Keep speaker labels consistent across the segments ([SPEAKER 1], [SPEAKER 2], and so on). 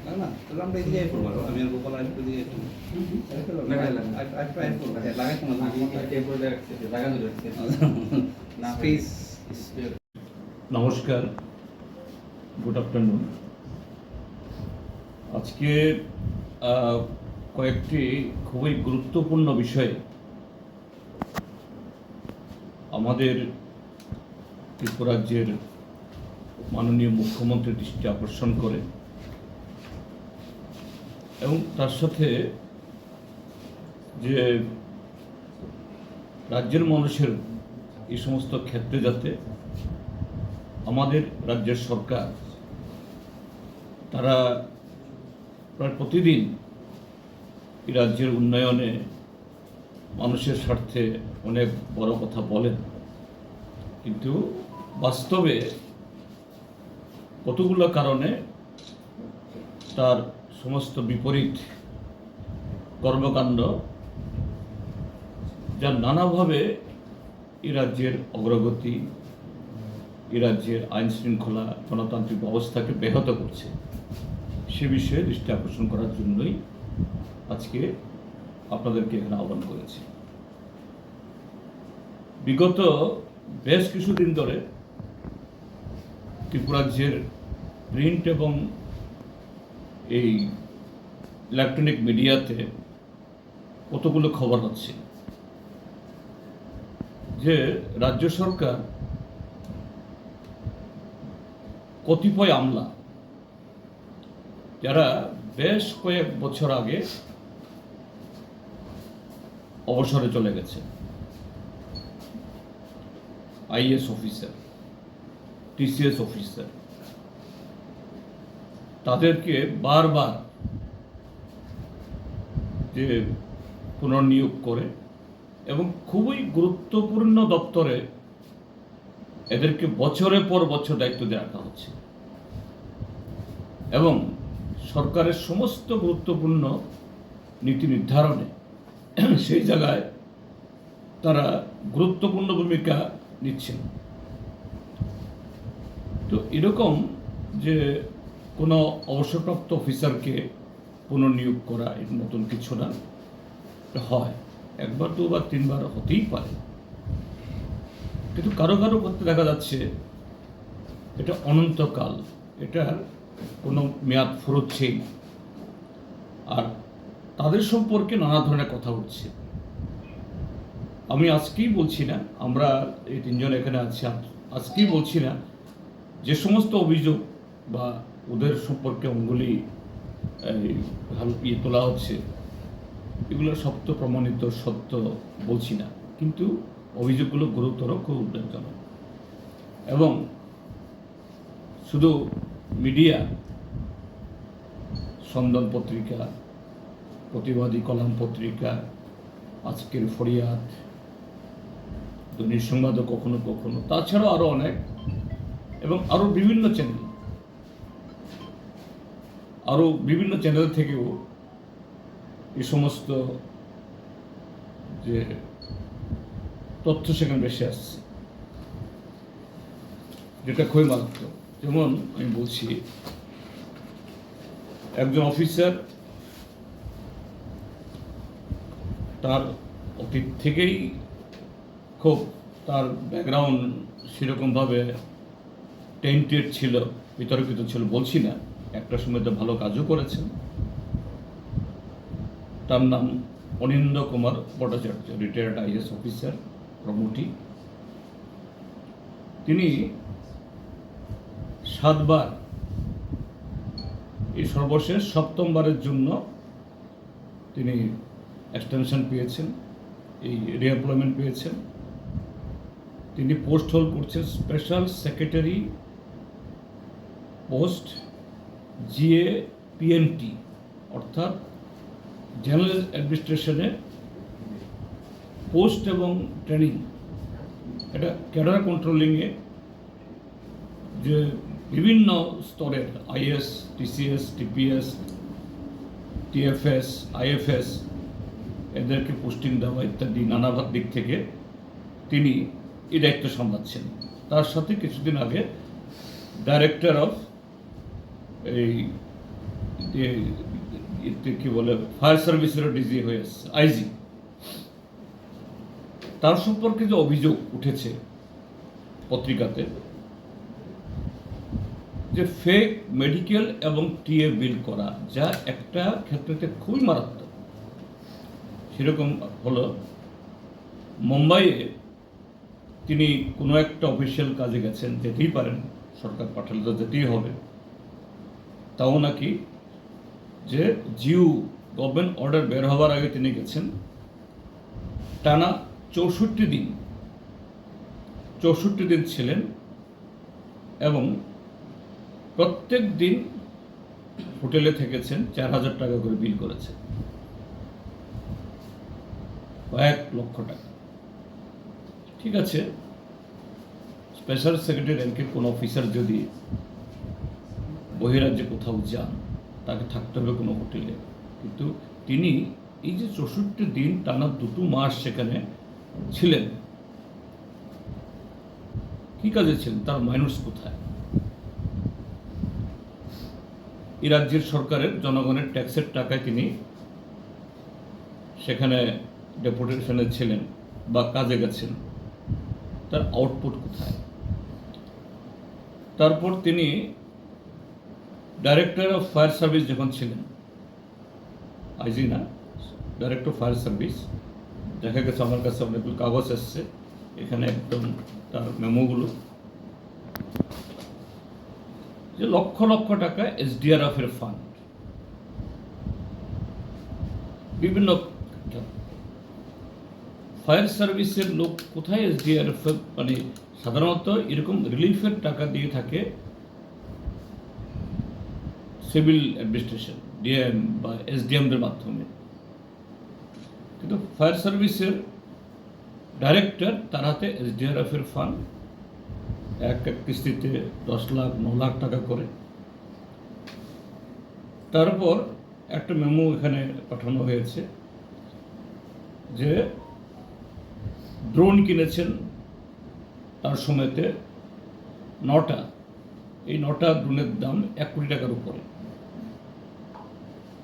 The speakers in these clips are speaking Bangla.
[SPEAKER 1] না তাহলে আমরা এদিকে করবো আমি আর গোপাল একটু দিয়ে
[SPEAKER 2] নমস্কার, গুড আফটারনুন। আজকে কয়েকটি খুবই গুরুত্বপূর্ণ বিষয়ে আমাদের ত্রিপুরা রাজ্যের মাননীয় মুখ্যমন্ত্রীর দৃষ্টি আকর্ষণ করে এবং তার সাথে যে রাজ্যের মানুষের এই সমস্ত ক্ষেত্রে যাতে আমাদের রাজ্যের সরকার তারা প্রায় প্রতিদিন এই রাজ্যের উন্নয়নে মানুষের স্বার্থে অনেক বড় কথা বলেন, কিন্তু বাস্তবে কতগুলো কারণে তার সমস্ত বিপরীত কর্মকাণ্ড যা নানাভাবে এই রাজ্যের অগ্রগতি, এই রাজ্যের আইন শৃঙ্খলা, গণতান্ত্রিক ব্যবস্থাকে ব্যাহত করছে, সে বিষয়ে দৃষ্টি আকর্ষণ করার জন্যই আজকে আপনাদেরকে এখানে আহ্বান করেছি। বিগত বেশ কিছুদিন ধরে ত্রিপুরা রাজ্যের প্রিন্ট এবং এই ইলেকট্রনিক মিডিয়াতে কতগুলো খবর হচ্ছে যে রাজ্য সরকার কতিপয় আমলা যারা বেশ কয়েক বছর আগে অবসরে চলে গেছে, আইএস অফিসার, টিসিএস অফিসার, তাদেরকে বারবার যে পুনর্নিয়োগ করে এবং খুবই গুরুত্বপূর্ণ দপ্তরে এদেরকে বছরের পর বছর দায়িত্ব দিয়ে রাখা হচ্ছে এবং সরকারের সমস্ত গুরুত্বপূর্ণ নীতি নির্ধারণে সেই জায়গায় তারা গুরুত্বপূর্ণ ভূমিকা নিচ্ছেন। তো এরকম যে কোনো অবসরপ্রাপ্ত অফিসারকে পুনর্নিয়োগ করা এর নতুন কিছু না, হয় একবার দুবার তিনবার হতেই পারে, কিন্তু কারো কারো ক্ষেত্রে দেখা যাচ্ছে এটা অনন্তকাল, এটার কোনো মেয়াদ ফুরোচ্ছেই, আর তাদের সম্পর্কে নানা ধরনের কথা উঠছে। আমি আজকেই বলছি না, আমরা এই তিনজন এখানে আছি, আজকেই বলছি না যে সমস্ত অভিযোগ বা ওদের সম্পর্কে অঙ্গুলি তোলা হচ্ছে এগুলো সত্য প্রমাণিত, সত্য বলছি না, কিন্তু অভিযোগগুলো গুরুতর, খুব উদ্বেগজনক। এবং শুধু মিডিয়া, সন্ধান পত্রিকা, প্রতিবাদী কলাম পত্রিকা, আজকের ফরিয়াদ, দৈনিক সংবাদও কখনো কখনো, তাছাড়াও আরও অনেক, এবং আরও বিভিন্ন চ্যানেল থেকেও এই সমস্ত যে তথ্য সেখানে বেশি আসছে, যেটা খুবই মারাত্মক। যেমন আমি বলছি, একজন অফিসার তার অতীত থেকেই খুব, তার ব্যাকগ্রাউন্ড সেরকমভাবে টেন্টেড ছিল, বিতর্কিত ছিল বলছি না, একটা সময় তো ভালো কাজও করেছেন। তার নাম Anindo Kumar Bhattacharya, retired IAS officer, promotee. তিনি 7 বার, এই সর্বশেষ 7ম বারের জন্য তিনি এক্সটেনশন পেয়েছেন, এই রিএমপ্লয়মেন্ট পেয়েছেন। তিনি পোস্ট হোল্ড করছেন স্পেশাল সেক্রেটারি পোস্ট, GAPNT, অর্থাৎ জেনারেল অ্যাডমিনিস্ট্রেশনে পোস্ট এবং ট্রেনিং। এটা ক্যাডার কন্ট্রোলিংয়ে যে বিভিন্ন স্তরের is, TCS, TPS, TFS, IFS, এদেরকে পোস্টিং দেওয়া ইত্যাদি নানা দিক থেকে তিনি এই দায়িত্ব সামলাচ্ছেন। তার সাথে কিছুদিন আগে ডাইরেক্টর অফ এই কি বলে ফায়ার সার্ভিসেরও ডিজি হয়ে এসছে, আইজি। তার সম্পর্কে যে অভিযোগ উঠেছে পত্রিকাতে, যে ফেক মেডিকেল এবং টিএ বিল করা, যা একটা ক্ষেত্রে খুবই মারাত্মক। সেরকম হলো মুম্বাইয়ে তিনি কোনো একটা অফিসিয়াল কাজে গেছেন, যেতেই পারেন, সরকার পাঠালে তো যেতেই হবে। তাও নাকি যে জিও গভর্নমেন্ট অর্ডার বের হওয়ার আগে তিনি গেছেন, টানা 64 দিন ছিলেন এবং প্রত্যেক দিন হোটেলে থেকেছেন, 4,000 টাকা করে বিল করেছেন, কয়েক লক্ষ টাকা। ঠিক আছে, স্পেশাল সেক্রেটারি র্যাঙ্কের কোনো অফিসার যদি বহিরাজ্যে কোথাও যান, তাকে থাকতে হবে কোনো হোটেলে, কিন্তু তিনি এই যে 64 দিন টানা 2 মাস সেখানে ছিলেন, কি কাজে ছিলেন? তার মাইনস কোথায়? এই রাজ্যের সরকারের জনগণের ট্যাক্সের টাকায় তিনি সেখানে ডেপুটেশনে ছিলেন বা কাজে গেছেন, তার আউটপুট কোথায়? তারপর তিনি ডাইরেক্টর অফ ফায়ার সার্ভিস যখন ছিলেন, আইজি না, ডাইরেক্টর অফ ফায়ার সার্ভিস, দেখা গেছে আমার কাছে অনেকগুলো কাগজ এসছে, এখানে একদম তার মেমোগুলো, যে লক্ষ লক্ষ টাকা এসডিআরএফ এর ফান্ড, বিভিন্ন ফায়ার সার্ভিসের লোক কোথায় এসডিআরএফ, মানে সাধারণত এরকম রিলিফের টাকা দিয়ে থাকে সিভিল অ্যাডমিনিস্ট্রেশন, ডিএম বা এসডিএমদের মাধ্যমে, কিন্তু ফায়ার সার্ভিসের ডাইরেক্টর, তার হাতে এসডিআরএফ এর ফান্ড, এক কিস্তিতে 10 লাখ 9 লাখ টাকা করে। তারপর একটা মেমো এখানে পাঠানো হয়েছে যে ড্রোন কিনেছেন তার সময়তে 9টা, এই 9টা ড্রোনের দাম 1 কোটি টাকার উপরে।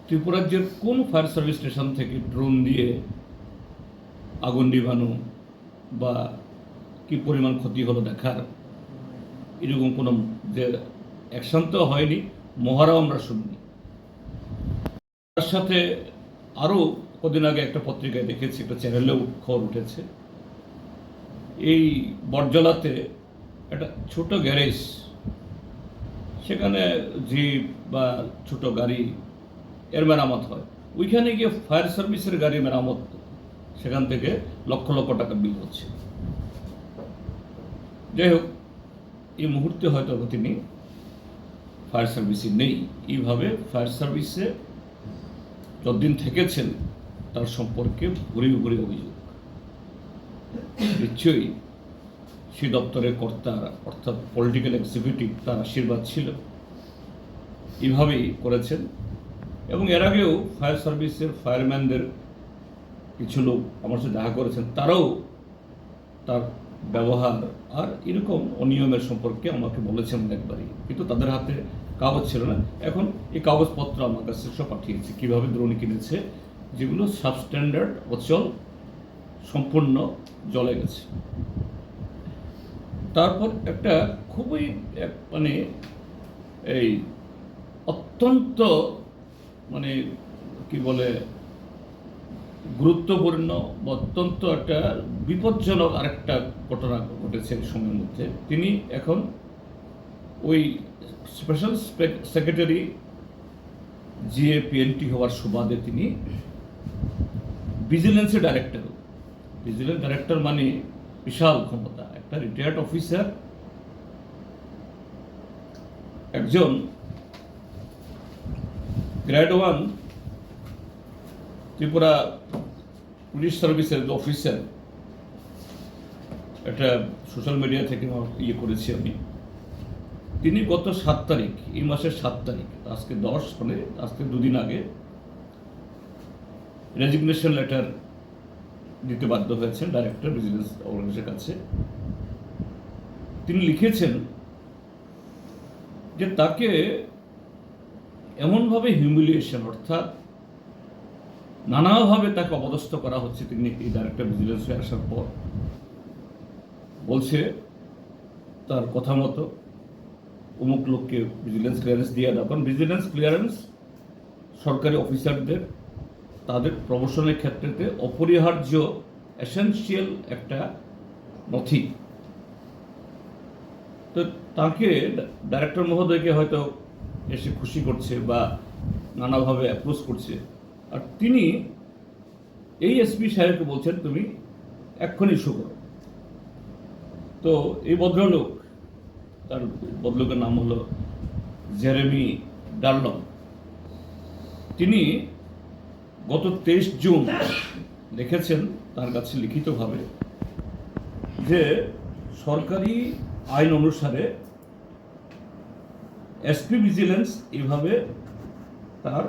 [SPEAKER 2] ত্রিপুরাজ্যের কোন ফায়ার সার্ভিস স্টেশন থেকে ড্রোন দিয়ে আগুন নিভানো বা কি পরিমাণ ক্ষতি হলো দেখার এরকম কোনো যে অ্যাকশন তো হয়নি, মহড়াও আমরা শুনিনি। তার সাথে আরও কদিন আগে একটা পত্রিকায় দেখেছি, একটা চ্যানেলেও খবর উঠেছে, এই বটজলাতে একটা ছোট গ্যারেজ, সেখানে জিপ বা ছোট গাড়ি এর মেরামত হয়, ওইখানে গিয়ে ফায়ার সার্ভিসের গাড়ি মেরামত, সেখান থেকে লক্ষ লক্ষ টাকা বিল হচ্ছে। যাই হোক, এই মুহূর্তে হয়তো তিনি ফায়ার সার্ভিসে নেই। এইভাবে ফায়ার সার্ভিসে যতদিন থেকেছেন তার সম্পর্কে ভুরি ভুরি অভিযোগ। নিশ্চয়ই সেই দপ্তরের কর্তার, অর্থাৎ পলিটিক্যাল এক্সিকিউটিভ, তার আশীর্বাদ ছিল, এইভাবেই করেছেন। এবং এর আগেও ফায়ার সার্ভিসের ফায়ারম্যানদের কিছু লোক আমার সাথে দেখা করেছেন, তারাও তার ব্যবহার আর এরকম অনিয়মের সম্পর্কে আমাকে বলেছেন অনেকবারই, কিন্তু তাদের হাতে কাগজ ছিল না। এখন এই কাগজপত্র আমার কাছে সব পাঠিয়েছে, কীভাবে ড্রোন কিনেছে, যেগুলো সাবস্ট্যান্ডার্ড, অচল, সম্পূর্ণ জ্বলে গেছে। তারপর একটা খুবই মানে এই অত্যন্ত মানে কি বলে গুরুত্বপূর্ণ, অত্যন্ত একটা বিপজ্জনক আরেকটা ঘটনা ঘটেছে এই সময়ের মধ্যে। তিনি এখন ওই স্পেশাল সেক্রেটারি জিএপিএনটি হওয়ার সুবাদে তিনি ভিজিলেন্সের ডাইরেক্টর। ভিজিলেন্স ডাইরেক্টর মানে বিশাল ক্ষমতা, একটা রিটায়ার্ড অফিসার, একজন গ্রেড 1 ত্রিপুরা পুলিশ সার্ভিসের অফিসার, একটা সোশ্যাল মিডিয়া থেকে করেছি আমি। তিনি গত 7 তারিখ, এই মাসের 7 তারিখ, আজকে 10, মানে আজকে 2 দিন আগে রেজিগনেশন লেটার দিতে বাধ্য হয়েছেন ডাইরেক্টর ভিজিলেন্স অর্গানাইজেশনের কাছে। তিনি লিখেছেন যে তাকে এমনভাবে হিউমিলিয়েশন, অর্থাৎ নানাভাবে তাকে অপদস্থ করা হচ্ছে। তিনি এই ডাইরেক্টর ভিজিলেন্সে আসার পর বলছে তার কথা মতো অমুক লোককে ভিজিলেন্স ক্লিয়ারেন্স দিয়ে দাও, কারণ ভিজিলেন্স ক্লিয়ারেন্স সরকারি অফিসারদের তাদের প্রমোশনের ক্ষেত্রে অপরিহার্য এসেনশিয়াল একটা নথি। তো তাকে ডাইরেক্টর মহোদয়কে হয়তো এসে খুশি করছে বা নানাভাবে অ্যাপ্রোচ করছে, আর তিনি এই এসপি সাহেবকে বলছেন তুমি এক্ষুনি ইস্যু করো। তো এই ভদ্রলোক, তার ভদ্রলোকের নাম হলো জেরেমি ডার্লং, তিনি গত 23 জুন লিখেছেন তার কাছে লিখিতভাবে যে সরকারি আইন অনুসারে এসপি ভিজিলেন্স এইভাবে তার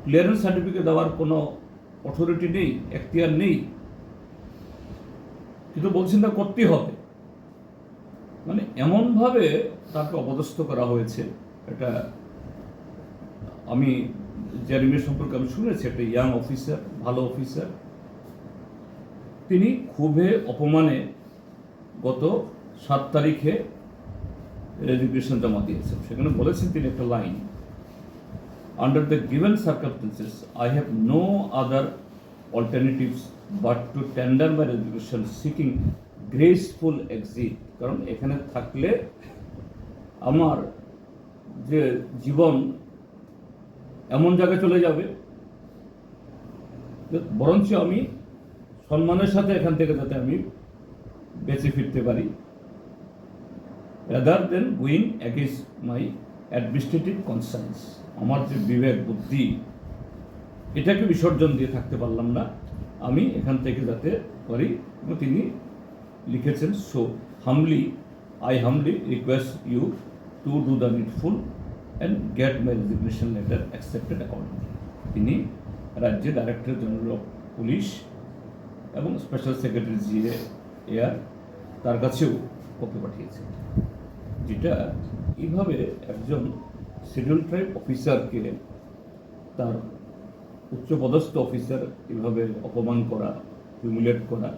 [SPEAKER 2] ক্লিয়ারেন্স সার্টিফিকেট দেওয়ার কোনো অথরিটি নেই, এখতিয়ার নেই, কিন্তু বলছেন তা করতেই হবে। মানে এমনভাবে তাকে অপদস্থ করা হয়েছে। এটা আমি জেরেমির সম্পর্কে আমি শুনেছি, একটা ইয়াং অফিসার, ভালো অফিসার, তিনি ক্ষোভে অপমানে গত 7 তারিখে রেজিগনেশন জমা দিয়েছেন। সেখানে বলেছেন তিনি একটা line, under the given circumstances I have no other alternatives but to tender my resignation seeking graceful exit. কারণ এখানে থাকলে আমার যে জীবন এমন জায়গায় চলে যাবে, বরঞ্চ আমি সম্মানের সাথে এখান থেকে যাতে আমি বেঁচে ফিরতে পারি, রাদার দেন গোয়িং অ্যাগেন্স্ট মাই অ্যাডমিনিস্ট্রেটিভ কনসার্নস। আমার যে বিবেক বুদ্ধি এটাকে বিসর্জন দিয়ে থাকতে পারলাম না, আমি এখান থেকে যাতে পারি। এবং তিনি লিখেছেন, so I humbly request you to do the needful and get my resignation letter accepted accordingly. তিনি রাজ্যের ডাইরেক্টর জেনারেল অফ পুলিশ এবং স্পেশাল সেক্রেটারি জিএ এয়ার তার কাছেও কপি পাঠিয়েছেন, যেটা এইভাবে একজন শিডিউল ট্রাইব অফিসারকে, তার উচ্চপদস্থ অফিসার এভাবে অপমান করা, হিউমিলেট করা,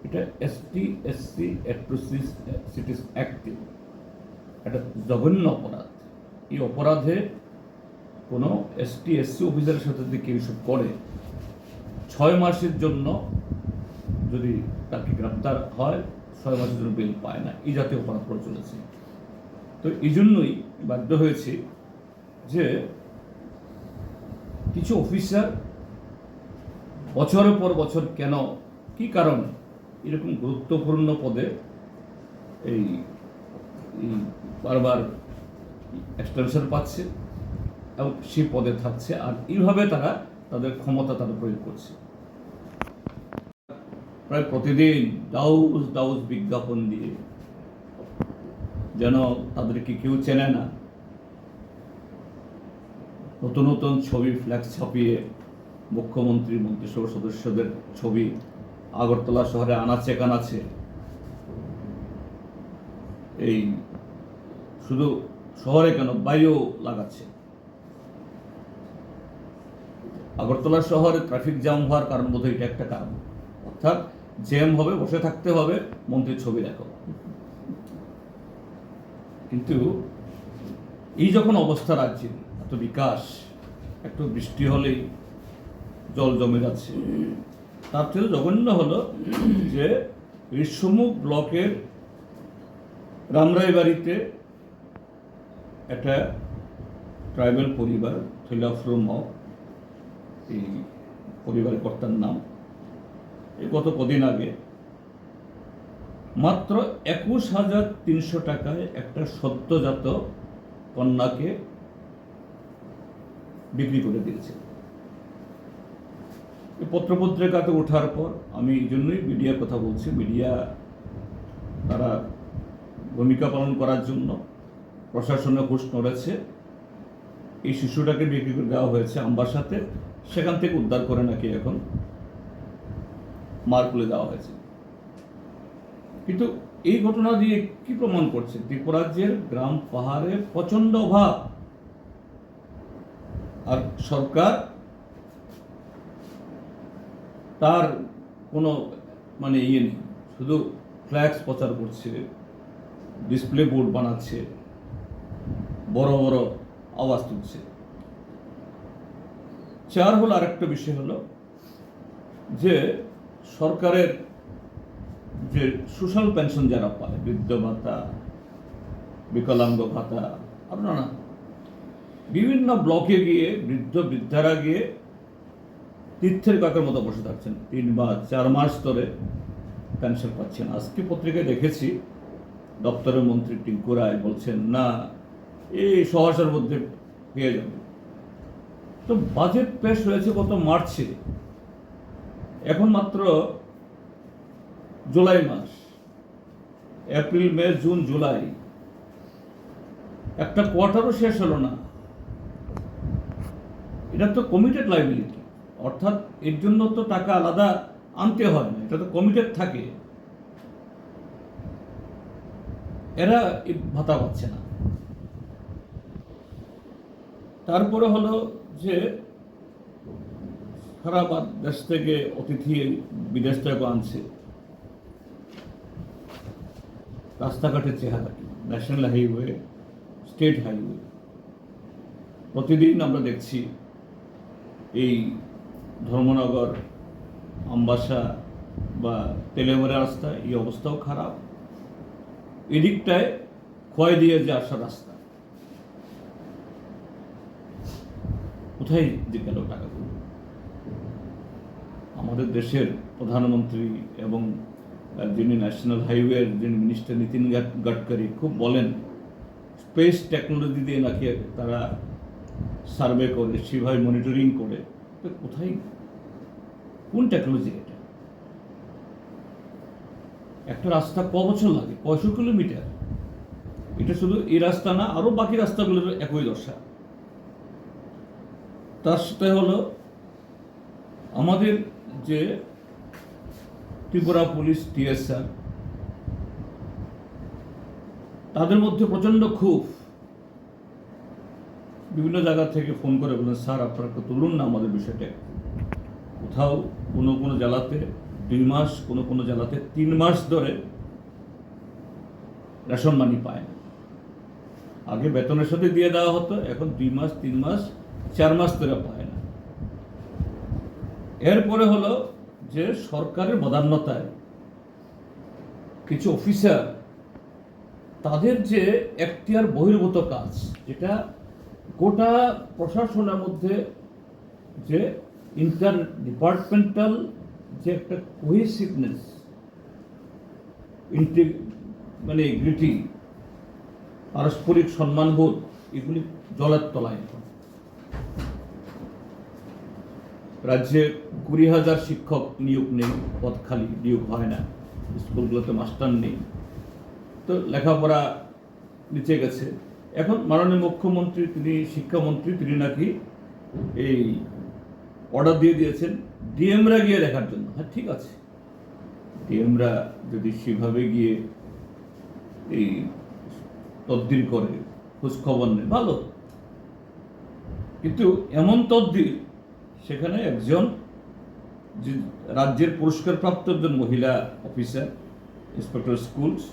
[SPEAKER 2] এটা ST/SC অ্যাট্রোসিটিস অ্যাক্টে একটা জঘন্য অপরাধ। এই অপরাধে কোনো ST/SC অফিসারের সাথে যদি কেউ এসব করে 6 মাসের জন্য যদি তাকে গ্রেপ্তার হয়, 6 মাসের জন্য বেল পায় না। এই জাতীয় অপরাধ করে চলেছে। তো এই জন্যই বাধ্য হয়েছে যে কিছু অফিসার বছরের পর বছর কেন, কি কারণে এরকম গুরুত্বপূর্ণ পদে এই বারবার এক্সটেনশন পাচ্ছে এবং সেই পদে থাকছে, আর এইভাবে তারা তাদের ক্ষমতা তারা প্রয়োগ করছে। প্রায় প্রতিদিন দাউজ বিজ্ঞাপন দিয়ে, যেন তাদেরকে কেউ চেনে না, নতুন নতুন ছবি ফ্ল্যাক্স ছাপিয়ে মুখ্যমন্ত্রী, মন্ত্রিসভা সদস্যদের ছবি আগরতলা শহরে আনাচে কানাচে, এই শুধু শহরে কেন বাইরেও লাগাচ্ছে। আগরতলা শহরে ট্রাফিক জ্যাম হওয়ার কারণ বোধহয় এটা একটা কারণ, অর্থাৎ জ্যাম হবে, বসে থাকতে হবে, মন্ত্রীর ছবি দেখো। কিন্তু এই যখন অবস্থা রাজ্যে, এত বিকাশ, একটু বৃষ্টি হলেই জল জমে যাচ্ছে, তার থেকে জঘন্য হলো যে ঋষ্যমুখ ব্লকের রামরাইবাড়িতে একটা ট্রাইবাল পরিবার, থৈলাফ্রুম, এই পরিবারের কর্তার নাম, এই গত কদিন আগে মাত্র 21,300 টাকায় একটা সদ্যজাত কন্যাকে বিক্রি করে দিয়েছে। পত্রপত্রিকাতে ওঠার পর আমি এই জন্যই মিডিয়ার কথা বলছি, মিডিয়া তারা ভূমিকা পালন করার জন্য প্রশাসনে হুঁশ নড়েছে। এই শিশুটাকে বিক্রি করে দেওয়া হয়েছে আমবাসাতে, সেখান থেকে উদ্ধার করে নাকি এখন মারকুলে দেওয়া হয়েছে। কিন্তু এই ঘটনা দিয়ে কি প্রমাণ করছে? ত্রিপুরাজ্যের গ্রাম পাহাড়ে প্রচণ্ড অভাব, আর সরকার তার কোনো মানে ইয়ে নেই, শুধু ফ্ল্যাক্স প্রচার করছে, ডিসপ্লে বোর্ড বানাচ্ছে, বড় বড় আওয়াজ তুলছে। চার হলো আরেকটা বিষয় হলো যে সরকারের যে সোশ্যাল পেনশন যারা পায়, বৃদ্ধ ভাতা, বিকলাঙ্গ ভাতা, আপনারা বিভিন্ন ব্লকে গিয়ে বৃদ্ধারা গিয়ে তীর্থের কাকের মতো বসে থাকছেন, 3 বা 4 মাস ধরে পেনশন পাচ্ছেন। আজকে পত্রিকায় দেখেছি দপ্তরের মন্ত্রী টিঙ্কু রায় বলছেন না, এই সহসার মধ্যে পেয়ে যাবে। তো বাজেট পেশ হয়েছে গত মার্চে, এখন মাত্র জুলাই মাস, এপ্রিল, মে, জুন, জুলাই, একটা কোয়ার্টারও শেষ হলো না। এটা তো কমিটেড লাইবিলিটি, অর্থাৎ এর জন্য তো টাকা আলাদা আনতে হয় না, এটা তো কমিটেড থাকে। এরা এই ভাতা পাচ্ছে না। তারপরে হলো যে সারা দেশ থেকে অতিথি বিদেশ থেকে আনছে, রাস্তাঘাটের চেহারা কি, ন্যাশনাল হাইওয়ে, স্টেট হাইওয়ে, প্রতিদিন আমরা দেখছি এই ধর্মনগর, আমবাসা বা তেলেমরা রাস্তা, এই অবস্থাও খারাপ। এদিকটায় ক্ষয় দিয়ে যে আসা রাস্তা, কোথায় যে গেল টাকাগুলো? আমাদের দেশের প্রধানমন্ত্রী এবং যিনি ন্যাশনাল হাইওয়ের যিনি মিনিস্টার নীতিন গাডকারি খুব বলেন, স্পেস টেকনোলজি দিয়ে নাকি তারা সার্ভে করে, সেভাবে মনিটরিং করে। তো কোথায়, কোন টেকনোলজি এটা? একটা রাস্তা ক বছর লাগে? 65 কিলোমিটার। এটা শুধু এই রাস্তা না, আরো বাকি রাস্তাগুলোর একই দশা। তার সাথে হলো আমাদের যে ত্রিপুরা পুলিশ, টিএসআর, তাদের মধ্যে প্রচন্ড ক্ষোভ। বিভিন্ন জায়গা থেকে ফোন করে বলেন, স্যার আপনারা একটু তুলুন না আমাদের বিষয়টা। কোথাও কোনো কোনো জেলাতে 2 মাস, কোনো কোনো জেলাতে 3 মাস ধরে রেশন মানি পায় না। আগে বেতনের সাথে দিয়ে দেওয়া হতো, এখন 2 মাস, 3 মাস, 4 মাস ধরে পায় না। এরপরে হলো যে সরকারের বদান্যতায় কিছু অফিসার, তাদের যে এখতিয়ার বহির্ভূত কাজ, যেটা গোটা প্রশাসনের মধ্যে যে ইন্টার ডিপার্টমেন্টাল যে একটা কোহেসিভনেস, মানে ইন্টিগ্রিটি, পারস্পরিক সম্মানবোধ, এগুলি জলের তলায়। রাজ্যে 20,000 শিক্ষক নিয়োগ নেই, পদ খালি, নিয়োগ হয় না, স্কুলগুলোতে মাস্টার নেই, তো লেখাপড়া নিচে গেছে। এখন মাননীয় মুখ্যমন্ত্রী, তিনি শিক্ষামন্ত্রী, তিনি নাকি এই অর্ডার দিয়ে দিয়েছেন ডিএমরা গিয়ে দেখার জন্য। হ্যাঁ, ঠিক আছে, ডিএমরা যদি সেভাবে গিয়ে এই তদবির করে, খোঁজখবর নেয়, ভালো। কিন্তু এমন তদবির, সেখানে একজন যে রাজ্যের পুরস্কারপ্রাপ্ত একজন মহিলা অফিসার, ইন্সপেক্টর স্কুলস,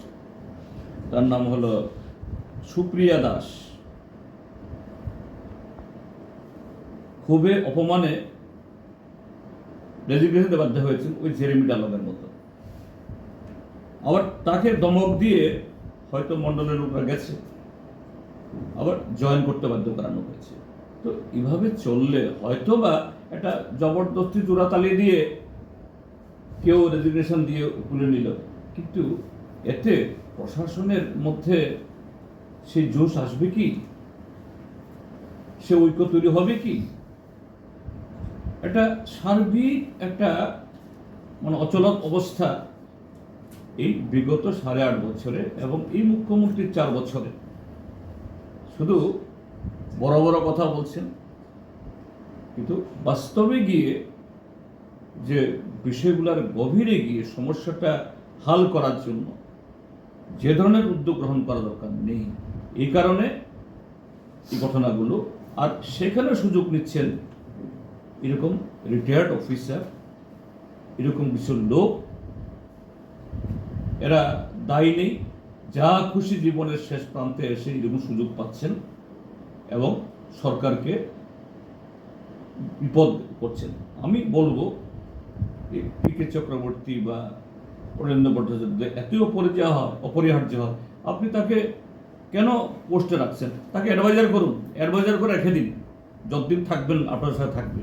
[SPEAKER 2] তার নাম হলো সুপ্রিয়া দাস, খুবই অপমানে রেজিগনেশন দিতে বাধ্য হয়েছেন, ওই জেরেমি ডালগের মতো। আবার তাকে দমক দিয়ে হয়তো মন্ডলের লোকরা গেছে, আবার জয়েন করতে বাধ্য করানো হয়েছে। তো এভাবে চললে হয়তো বা একটা জবরদস্তি জোড়াতালি দিয়ে কেউ রেজিগনেশন দিয়ে তুলে নিল, কিন্তু এতে প্রশাসনের মধ্যে সেই জোশ আসবে কি? সে ঐক্য তৈরি হবে কি? একটা সার্বিক একটা মানে অচল অবস্থা এই বিগত 8.5 বছরে এবং এই মুখ্যমন্ত্রীর 4 বছরে। শুধু বড় বড় কথা বলছেন, কিন্তু বাস্তবে গিয়ে যে বিষয়গুলোর গভীরে গিয়ে সমস্যাটা হাল করার জন্য যে ধরনের উদ্যোগ গ্রহণ করা দরকার নেই। এই কারণে এই ঘটনাগুলো আর সেখানে সুযোগ নিচ্ছেন এরকম রিটায়ার্ড অফিসার, এরকম কিছু লোক, এরা দায়ী নেই, যা খুশি জীবনের শেষ প্রান্তে এসে এরকম সুযোগ পাচ্ছেন এবং সরকারকে বিপদ করছেন। আমি বলবো পি.কে. চক্রবর্তী বা অরিন্দম ভট্টাচার্য এতই অপরিহার্য হয়, আপনি তাকে কেন পোস্টে রাখছেন? তাকে অ্যাডভাইজার করুন, অ্যাডভাইজার করে রেখে দিন, যতদিন থাকবেন আপনার সাথে থাকবে।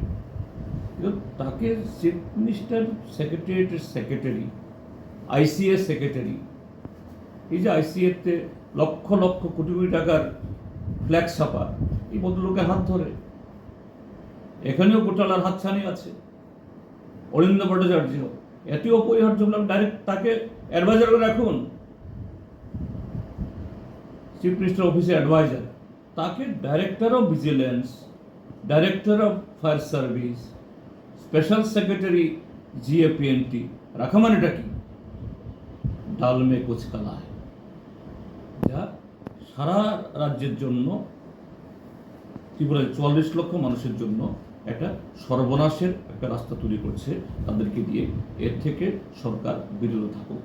[SPEAKER 2] তাকে চিফ মিনিস্টার সেক্রেটারিয়েটের সেক্রেটারি, আইসিএ সেক্রেটারি, এই যে আইসিএতে লক্ষ লক্ষ কোটি কোটি টাকার ফ্ল্যাগ ছাপা, এই ভদ্রলোকের হাত ধরে এখানেও গোটালার হাতছানি আছে। অরিন্দম ভট্টাচার্য এত অপরিহার্য, ডাইরেক্ট তাকে অ্যাডভাইজার করে রাখুন, চিফ মিনিস্টার অফিসে অ্যাডভাইজার। তাকে director of vigilance, director of fire service, special secretary GAPNT রাখা মানেটা কি? ডাল মে কুছ কালা है, যা সারা রাজ্যের জন্য, ত্রিপুরার 44 লক্ষ মানুষের জন্য একটা সর্বনাশের একটা রাস্তা তৈরি করছে তাদেরকে দিয়ে। এর থেকে সরকার বিরত থাকুক।